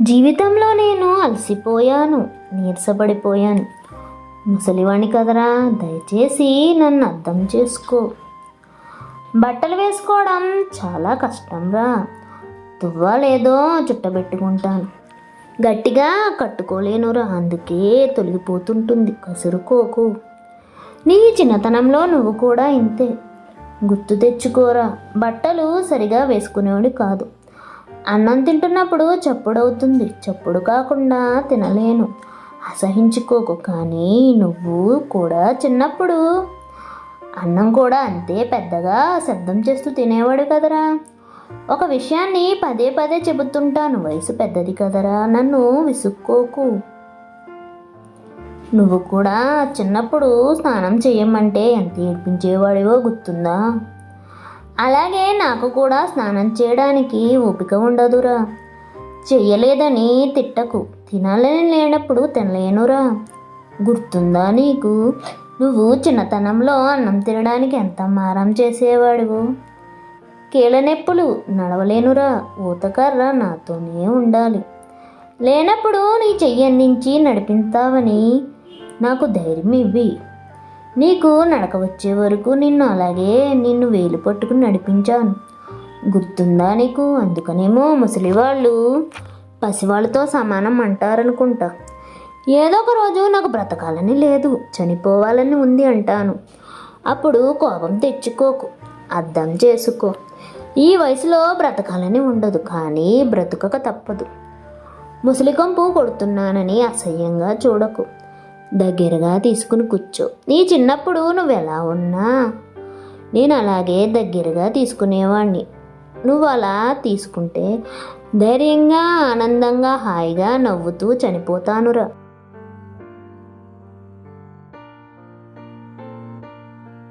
జీవితంలో నేను అలసిపోయాను, నీరసపడిపోయాను. ముసలివాణ్ణి కదరా, దయచేసి నన్ను అర్థం చేసుకో. బట్టలు వేసుకోవడం చాలా కష్టంరా. తువ్వాలేదో చుట్టబెట్టుకుంటాను, గట్టిగా కట్టుకోలేనురా, అందుకే తొలగిపోతుంటుంది. కసురుకోకు. నీ చిన్నతనంలో నువ్వు కూడా ఇంతే. గుర్తు తెచ్చుకోరా. బట్టలు సరిగా వేసుకునేవాడు కాదు. అన్నం తింటున్నప్పుడు చప్పుడవుతుంది, చప్పుడు కాకుండా తినలేను. అసహించుకోకు. కానీ నువ్వు కూడా చిన్నప్పుడు అన్నం కూడా అంతే పెద్దగా శబ్దం చేస్తూ తినేవాడు కదరా. ఒక విషయాన్ని పదే పదే చెబుతుంటాను, వయసు పెద్దది కదరా, నన్ను విసుక్కోకు. నువ్వు కూడా చిన్నప్పుడు స్నానం చేయమంటే ఎంత ఏడ్పించేవాడివో గుర్తుందా? అలాగే నాకు కూడా స్నానం చేయడానికి ఓపిక ఉండదురా. చెయ్యలేదని తిట్టకు. తినాలని లేనప్పుడు తినలేనురా. గుర్తుందా నీకు? నువ్వు చిన్నతనంలో అన్నం తినడానికి ఎంత మారం చేసేవాడివు. కీళ్ళ నొప్పులు, నడవలేనురా. ఊతకర్ర నాతోనే ఉండాలి. లేనప్పుడు నీ చెయ్యి అందించి నడిపిస్తావని నాకు ధైర్యం ఇవ్వి. నీకు నడక వచ్చే వరకు నిన్ను వేలు పట్టుకుని నడిపించాను. గుర్తుందా నీకు? అందుకనేమో ముసలివాళ్ళు పసివాళ్ళతో సమానం అంటారనుకుంటా. ఏదో ఒక రోజు నాకు బ్రతకాలని లేదు, చనిపోవాలని ఉంది అంటాను. అప్పుడు కోపం తెచ్చుకోకు, అర్థం చేసుకో. ఈ వయసులో బ్రతకాలని ఉండదు, కానీ బ్రతుకక తప్పదు. ముసలికంపు కొడుతున్నానని అసహ్యంగా చూడకు. దగ్గరగా తీసుకుని కూర్చో. నీ చిన్నప్పుడు నువ్వెలా ఉన్నా నేను అలాగే దగ్గరగా తీసుకునేవాడిని. నువ్వు అలా తీసుకుంటే ధైర్యంగా, ఆనందంగా, హాయిగా నవ్వుతూ చనిపోతానురా.